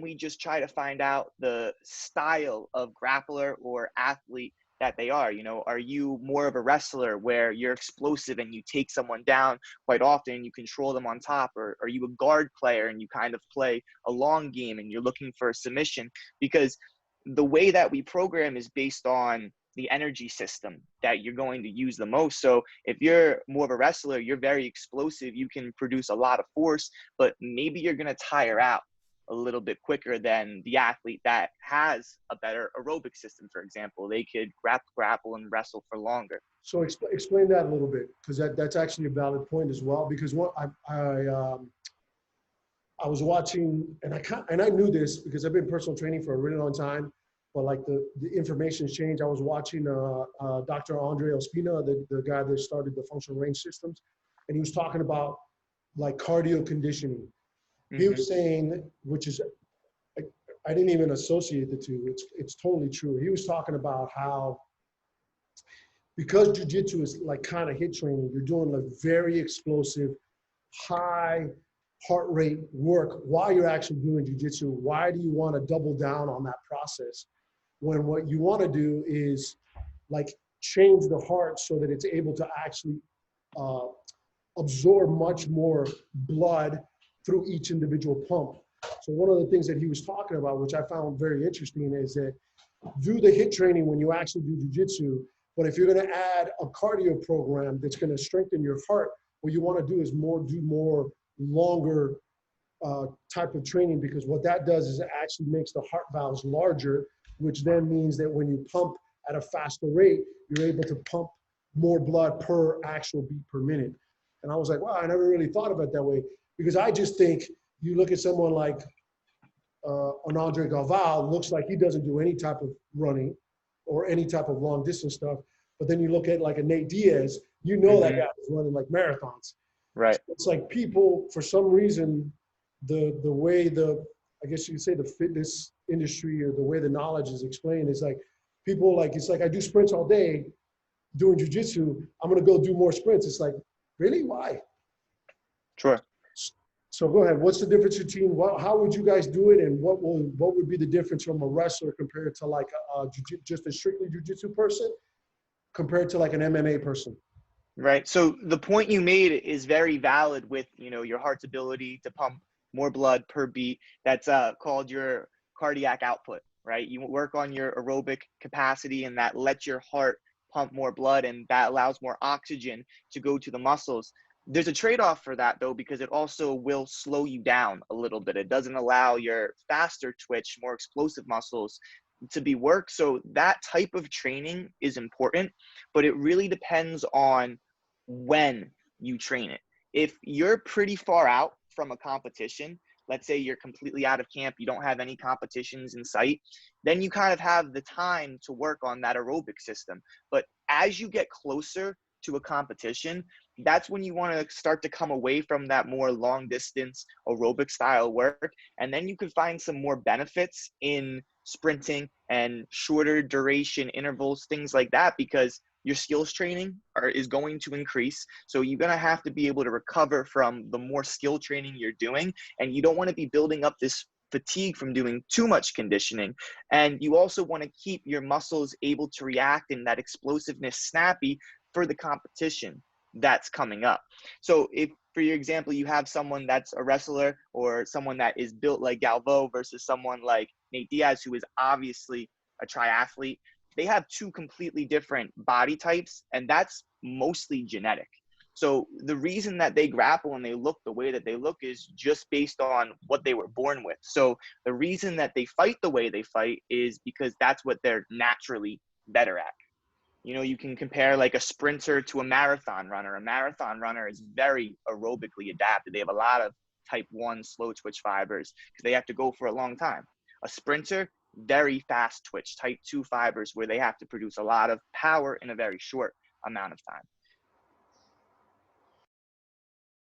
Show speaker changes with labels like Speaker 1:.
Speaker 1: we just try to find out the style of grappler or athlete that they are. You know, are you more of a wrestler where you're explosive and you take someone down quite often and you control them on top? Or are you a guard player and you kind of play a long game and you're looking for a submission? Because the way that we program is based on the energy system that you're going to use the most. So if you're more of a wrestler, you're very explosive, you can produce a lot of force, but maybe you're going to tire out a little bit quicker than the athlete that has a better aerobic system. For example, they could grapple and wrestle for longer.
Speaker 2: So explain that a little bit, because that's actually a valid point as well. Because what I was watching, and I knew this because I've been personal training for a really long time, but like the information's changed. I was watching Dr. Andre Ospina, the guy that started the functional range systems, and he was talking about like cardio conditioning. He was saying, which is, I didn't even associate the two. It's totally true. He was talking about how, because jiu-jitsu is like kind of HIIT training, you're doing like very explosive, high heart rate work while you're actually doing jiu-jitsu. Why do you want to double down on that process when what you want to do is like change the heart so that it's able to actually absorb much more blood through each individual pump? So one of the things that he was talking about, which I found very interesting, is that do the HIIT training when you actually do jiu-jitsu, but if you're going to add a cardio program that's going to strengthen your heart, what you want to do is do more longer type of training, because what that does is it actually makes the heart valves larger, which then means that when you pump at a faster rate, you're able to pump more blood per actual beat per minute. And I was like, wow, I never really thought about it that way, because I just think you look at someone like an Andre Galvao, looks like he doesn't do any type of running or any type of long distance stuff. But then you look at like a Nate Diaz, you know that guy is running like marathons.
Speaker 1: Right.
Speaker 2: So it's like people, for some reason, the way I guess you could say the fitness industry or the way the knowledge is explained is like people like, it's like I do sprints all day doing jiu-jitsu, I'm going to go do more sprints. It's like, really? Why?
Speaker 1: Sure.
Speaker 2: So go ahead. What's the difference between how would you guys do it, and what would be the difference from a wrestler compared to like just a strictly jiu-jitsu person compared to like an MMA person?
Speaker 1: Right. So the point you made is very valid with, you know, your heart's ability to pump more blood per beat. That's called your cardiac output, right? You work on your aerobic capacity, and that lets your heart pump more blood, and that allows more oxygen to go to the muscles. There's a trade-off for that though, because it also will slow you down a little bit. It doesn't allow your faster twitch, more explosive muscles to be worked. So that type of training is important, but it really depends on when you train it. If you're pretty far out from a competition, let's say you're completely out of camp, you don't have any competitions in sight, then you kind of have the time to work on that aerobic system. But as you get closer to a competition, that's when you want to start to come away from that more long distance aerobic style work. And then you can find some more benefits in sprinting and shorter duration intervals, things like that, because your skills training is going to increase. So you're going to have to be able to recover from the more skill training you're doing. And you don't want to be building up this fatigue from doing too much conditioning. And you also want to keep your muscles able to react and that explosiveness snappy for the competition that's coming up. So if, for your example, you have someone that's a wrestler or someone that is built like Galvo versus someone like Nate Diaz, who is obviously a triathlete, they have two completely different body types, and that's mostly genetic. So the reason that they grapple and they look the way that they look is just based on what they were born with. So the reason that they fight the way they fight is because that's what they're naturally better at. You know, you can compare like a sprinter to a marathon runner. A marathon runner is very aerobically adapted. They have a lot of type 1 slow twitch fibers because they have to go for a long time. A sprinter, very fast twitch, type 2 fibers, where they have to produce a lot of power in a very short amount of time.